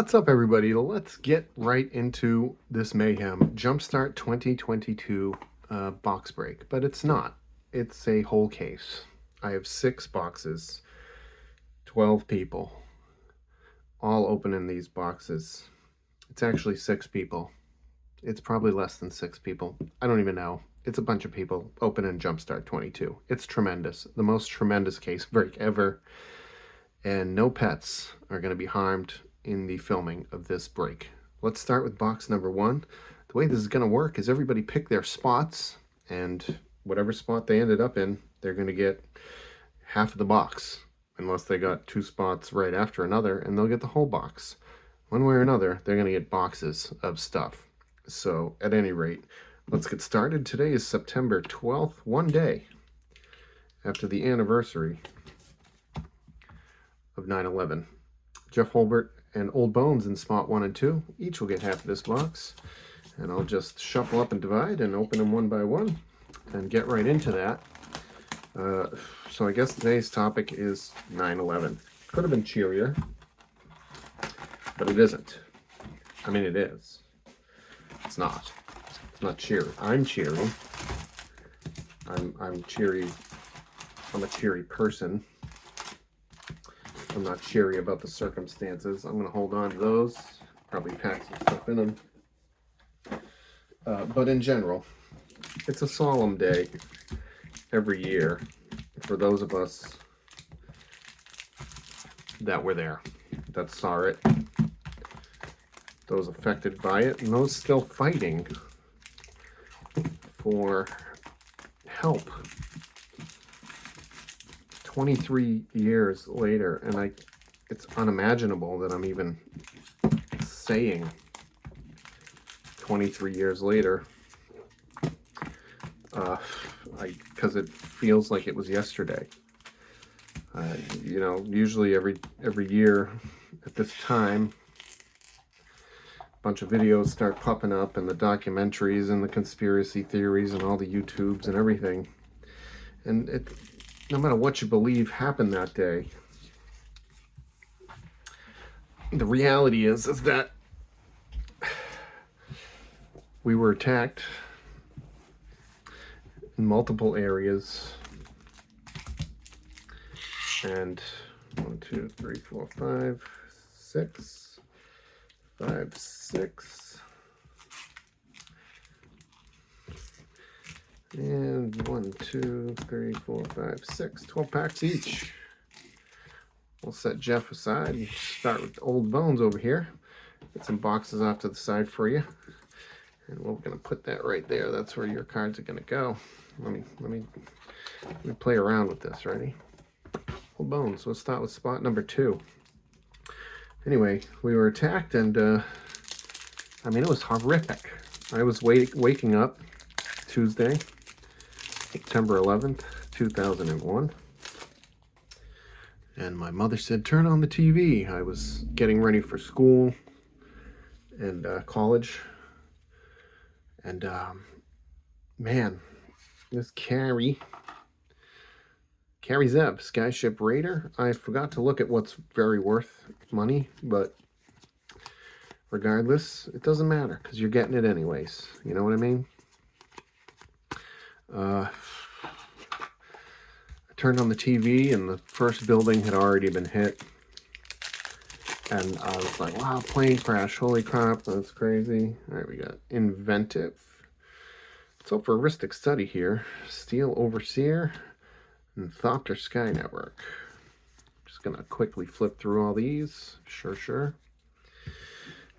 What's up, everybody? Let's get right into this mayhem. Jumpstart 2022 box break, but it's not. It's a whole case. I have 6 boxes, 12 people, all opening these boxes. It's actually 6 people. It's probably less than 6 people. I don't even know. It's a bunch of people opening Jumpstart 22. It's tremendous. The most tremendous case break ever. And no pets are going to be harmed in the filming of this break. Let's start with box number 1. The way this is going to work is everybody pick their spots, and whatever spot they ended up in, they're going to get half of the box, unless they got 2 spots right after another, and they'll get the whole box. One way or another, they're going to get boxes of stuff. So at any rate, let's get started. Today is September 12th, one day after the anniversary of 9/11. Jeff Holbert and Old Bones in spot 1 and 2 each will get half of this box, and I'll just shuffle up and divide and open them one by one and get right into that. So I guess today's topic is 9/11. Could have been cheerier, but it isn't. I mean, it is. It's not. It's not cheery. I'm cheery. I'm cheery. I'm a cheery person. I'm not cheery about the circumstances. I'm going to hold on to those. Probably pack some stuff in them. But in general, it's a solemn day every year for those of us that were there, that saw it, those affected by it, and those still fighting for help. 23 years later, and it's unimaginable that I'm even saying 23 years later, because it feels like it was yesterday. You know, usually every year at this time, a bunch of videos start popping up, and the documentaries and the conspiracy theories and all the YouTubes and everything, and no matter what you believe happened that day, the reality is that we were attacked in multiple areas, and 1, 2, 3, 4, 5, 6, 5, 6. And 1, 2, 3, 4, 5, 6. 12 packs each. We'll set Jeff aside and start with Old Bones over here. Get some boxes off to the side for you. And we're going to put that right there. That's where your cards are going to go. Let me play around with this. Ready? Old Bones. We'll start with spot number 2. Anyway, we were attacked, and I mean, it was horrific. I was waking up Tuesday, September 11th, 2001. And my mother said, turn on the TV. I was getting ready for school and college. And man, this Carrie Zeb, Skyship Raider. I forgot to look at what's very worth money, but regardless, it doesn't matter because you're getting it anyways. You know what I mean? I turned on the TV, and the first building had already been hit, and I was like, wow, plane crash, holy crap, that's crazy. All right, we got Inventive. Let's hope for Aristic Study here. Steel Overseer and Thopter Sky Network. Just gonna quickly flip through all these. Sure.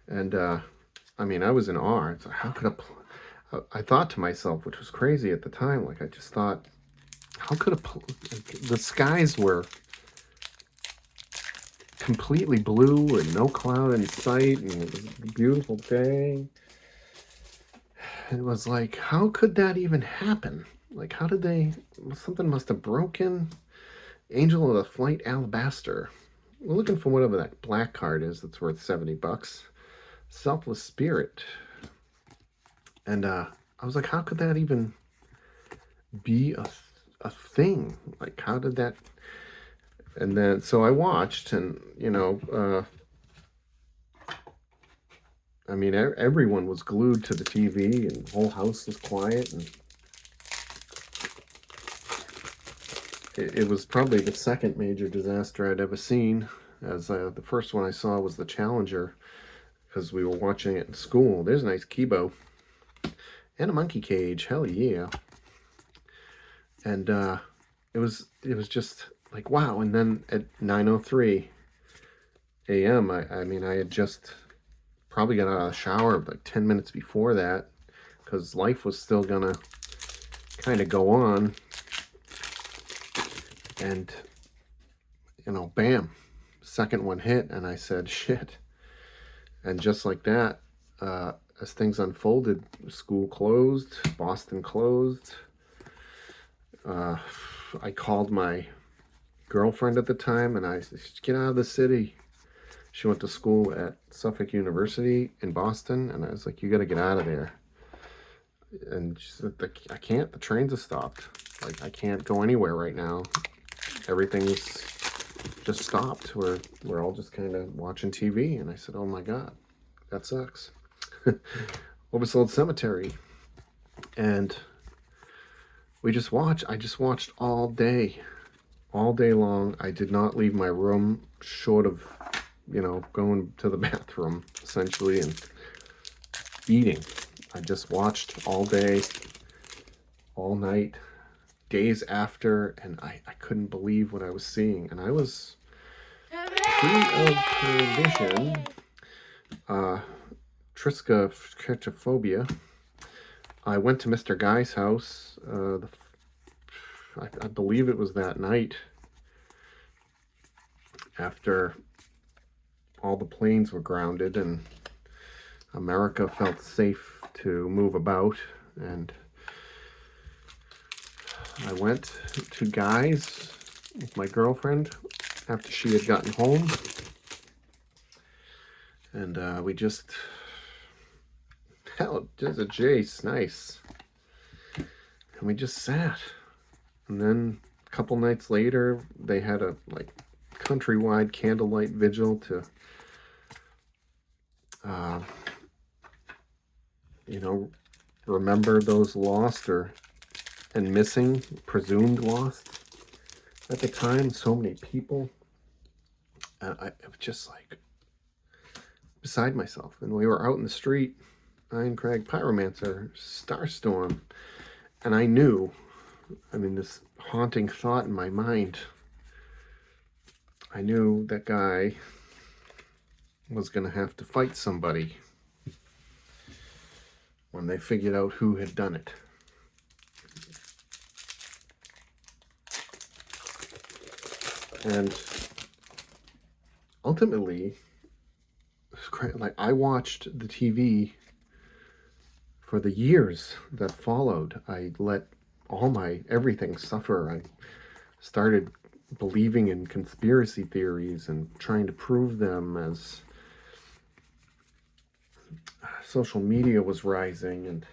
And I mean, I was in awe. It's like, how could I thought to myself, which was crazy at the time, like I just thought, how could the skies were completely blue and no cloud in sight, and it was a beautiful day. It was like, how could that even happen? Like, how did something must have broken. Angel of the Flight Alabaster. We're looking for whatever that black card is that's worth $70. Selfless Spirit. And I was like, how could that even be a thing? Like, how did that? And then so I watched, and you know, I mean, everyone was glued to the TV, and the whole house was quiet, and it was probably the second major disaster I'd ever seen, as the first one I saw was the Challenger, because we were watching it in school. There's a nice Kibo. And a monkey cage, hell yeah. And it was just like, wow. And then at 9:03 a.m., I mean, I had just probably got out of the shower like 10 minutes before that, because life was still gonna kind of go on. And, you know, bam, second one hit, and I said, shit. And just like that, as things unfolded, school closed, Boston closed. I called my girlfriend at the time, and I said, get out of the city. She went to school at Suffolk University in Boston, and I was like, you got to get out of there. And she said, I can't, the trains have stopped. Like, I can't go anywhere right now. Everything's just stopped. We're all just kind of watching TV. And I said, oh my God, that sucks. Oversold Cemetery. And we just watched. I just watched all day long. I did not leave my room, short of, you know, going to the bathroom, essentially, and eating. I just watched all day, all night, days after, and I couldn't believe what I was seeing. And I was free of perdition, triskaphobia. I went to Mr. Guy's house, I believe it was that night, after all the planes were grounded and America felt safe to move about, and I went to Guy's with my girlfriend after she had gotten home, and we just, hell, just a Jace, nice, and we just sat. And then a couple nights later, they had a like countrywide candlelight vigil to, you know, remember those lost and missing, presumed lost at the time. So many people. And I was just like beside myself. And we were out in the street, Iron Crag, Pyromancer, Starstorm, and I knew, I mean, this haunting thought in my mind, I knew that guy was going to have to fight somebody when they figured out who had done it. And ultimately, like, I watched the TV for the years that followed. I let all my everything suffer. I started believing in conspiracy theories and trying to prove them as social media was rising, and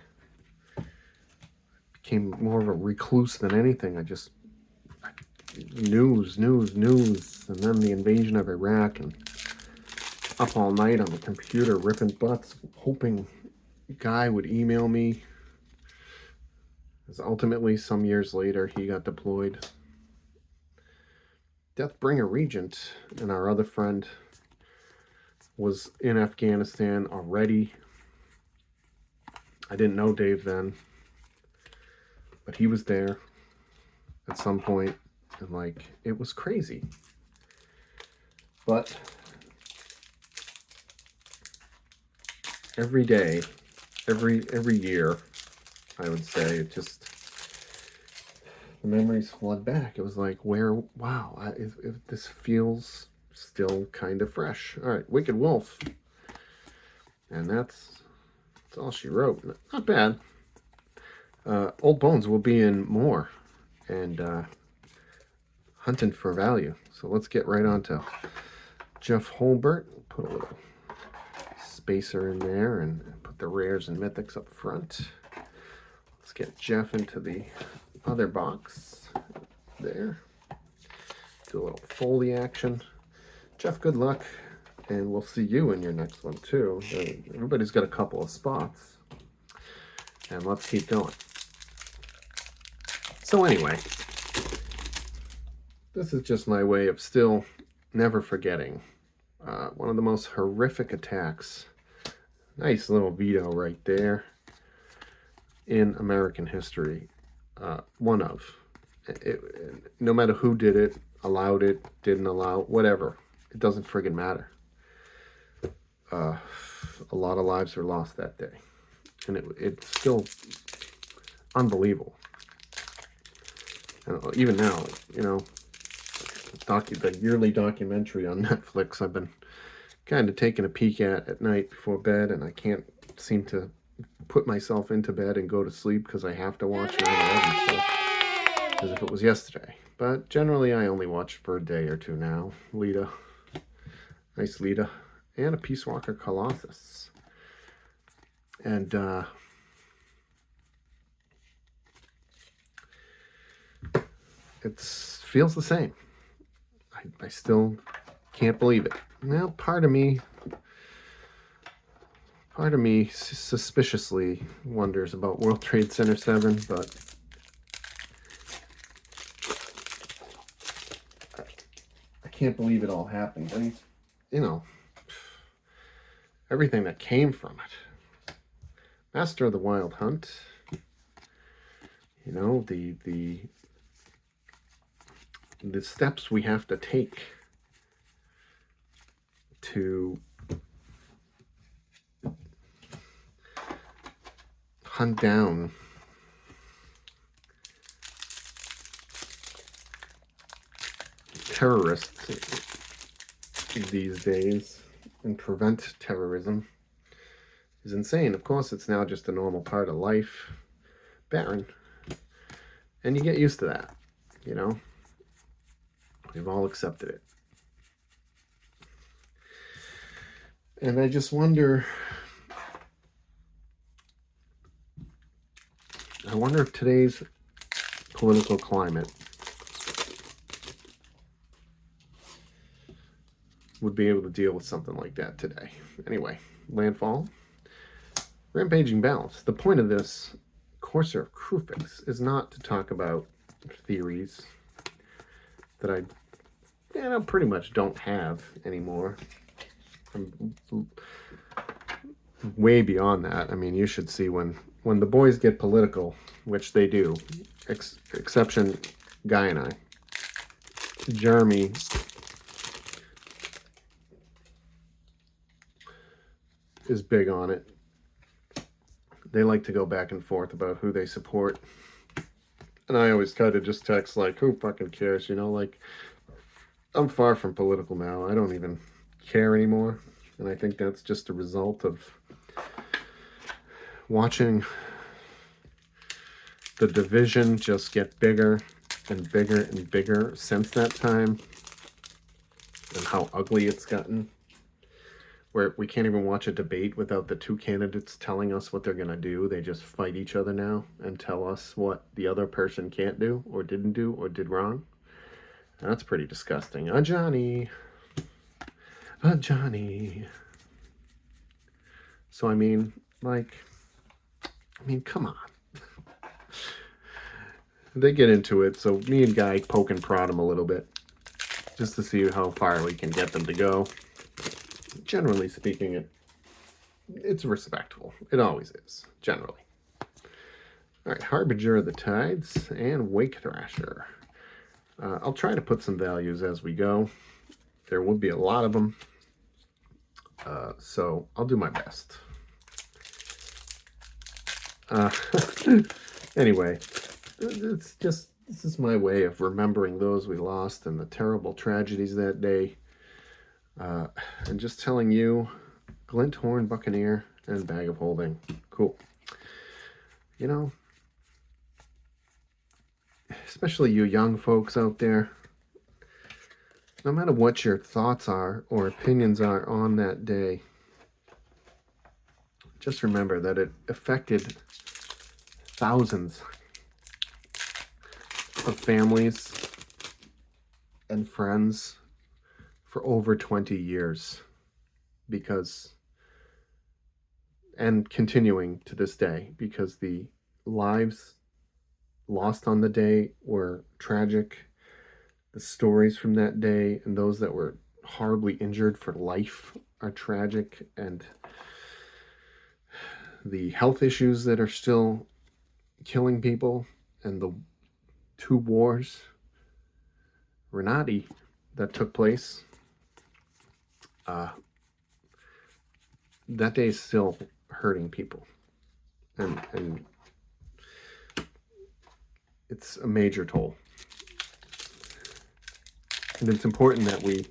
became more of a recluse than anything. I just news, and then the invasion of Iraq, and up all night on the computer ripping butts, hoping Guy would email me. As ultimately, some years later, he got deployed. Deathbringer Regent and our other friend was in Afghanistan already. I didn't know Dave then, but he was there at some point, and like, it was crazy. But every day, every year, I would say, it just, the memories flood back. It was like, wow, this feels still kind of fresh. All right, Wicked Wolf. And that's all she wrote. Not bad. Old Bones will be in more, and Hunting for Value. So let's get right on to Jeff Holbert. Put a little spacer in there and put the rares and mythics up front. Let's get Jeff into the other box there. Do a little Foley action. Jeff, good luck. And we'll see you in your next one too. Everybody's got a couple of spots. And let's keep going. So anyway, this is just my way of still never forgetting one of the most horrific attacks. Nice little veto right there in American history. One of. No matter who did it, allowed it, didn't allow, whatever. It doesn't friggin' matter. A lot of lives were lost that day. And it's still unbelievable. And even now, you know, the yearly documentary on Netflix I've been kind of taking a peek at night before bed, and I can't seem to put myself into bed and go to sleep because I have to watch 9/11 stuff as if it was yesterday. But generally I only watch for a day or two now. Lita. Nice Lita. And a Peace Walker Colossus. And it feels the same. I still can't believe it. Now, part of me suspiciously wonders about World Trade Center 7, but I can't believe it all happened. I mean, you know, everything that came from it. Master of the Wild Hunt. You know, the steps we have to take to hunt down terrorists these days and prevent terrorism is insane. Of course, it's now just a normal part of life. Barren. And you get used to that, you know? We've all accepted it. And I just wonder, if today's political climate would be able to deal with something like that today. Anyway, landfall. Rampaging Balance. The point of this Courser of Krufix is not to talk about theories that I pretty much don't have anymore. I'm way beyond that. I mean, you should see when the boys get political, which they do, exception Guy and I. Jeremy is big on it. They like to go back and forth about who they support. And I always try to just text like, who fucking cares, you know, like, I'm far from political now. I don't even care anymore. And I think that's just a result of watching the division just get bigger and bigger and bigger since that time, and how ugly it's gotten, where we can't even watch a debate without the two candidates telling us what they're going to do. They just fight each other now and tell us what the other person can't do or didn't do or did wrong. And that's pretty disgusting. Johnny. Johnny. So, I mean, come on. They get into it, so me and Guy poke and prod them a little bit, just to see how far we can get them to go. Generally speaking, it's respectful. It always is, generally. All right, Harbinger of the Tides and Wake Thrasher. I'll try to put some values as we go. There will be a lot of them, so I'll do my best. Anyway, this is my way of remembering those we lost and the terrible tragedies that day. And just telling you, Glint Horn Buccaneer and Bag of Holding. Cool. You know, especially you young folks out there, no matter what your thoughts are or opinions are on that day, just remember that it affected thousands of families and friends for over 20 years. because, and continuing to this day, because the lives lost on the day were tragic. The stories from that day and those that were horribly injured for life are tragic, and the health issues that are still killing people, and the 2 wars, Renati, that took place, that day is still hurting people, and it's a major toll. And it's important that we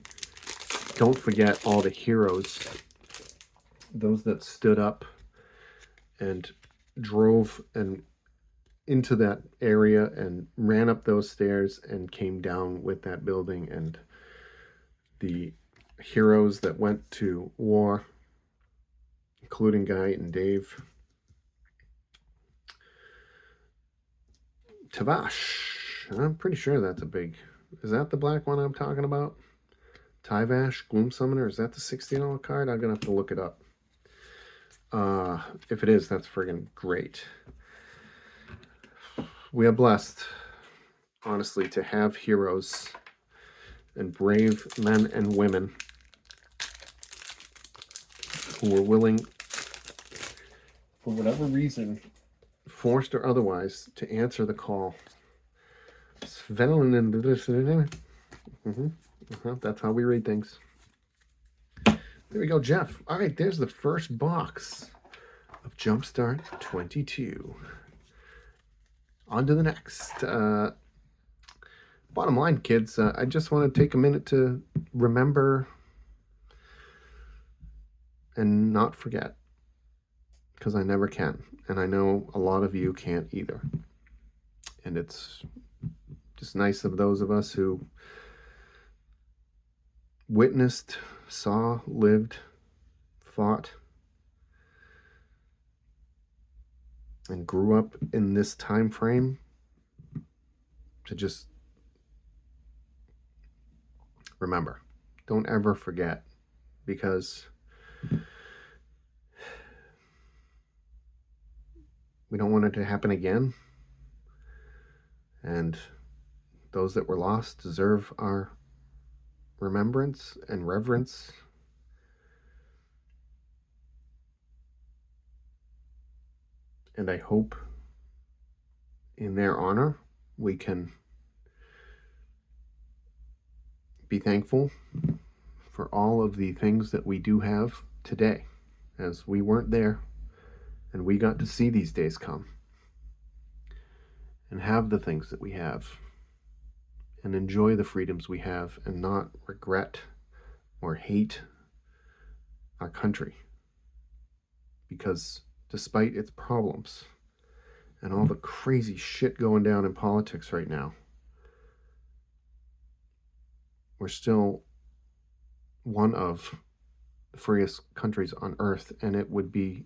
don't forget all the heroes, those that stood up and drove and into that area and ran up those stairs and came down with that building, and the heroes that went to war, including Guy and Dave. Tavash, I'm pretty sure that's a big, is that the black one I'm talking about? Tyvash, Gloom Summoner, is that the $60 card? I'm gonna have to look it up. If it is, that's friggin' great. We are blessed, honestly, to have heroes and brave men and women who were willing, for whatever reason, forced or otherwise, to answer the call. That's how we read things. There we go, Jeff. All right, there's the first box of Jumpstart 22. On to the next. Bottom line, kids, I just want to take a minute to remember and not forget, because I never can, and I know a lot of you can't either. And it's just nice of those of us who witnessed, saw, lived, fought, and grew up in this time frame to just remember. Don't ever forget, because we don't want it to happen again. And those that were lost deserve our remembrance and reverence. And I hope in their honor we can be thankful for all of the things that we do have today, as we weren't there and we got to see these days come and have the things that we have and enjoy the freedoms we have and not regret or hate our country, because despite its problems and all the crazy shit going down in politics right now, we're still one of the freest countries on earth, and it would be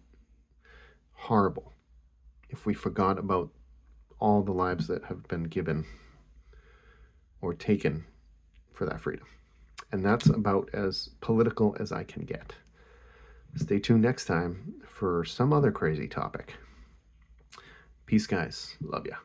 horrible if we forgot about all the lives that have been given or taken for that freedom. And that's about as political as I can get. Stay tuned next time for some other crazy topic. Peace, guys. Love ya.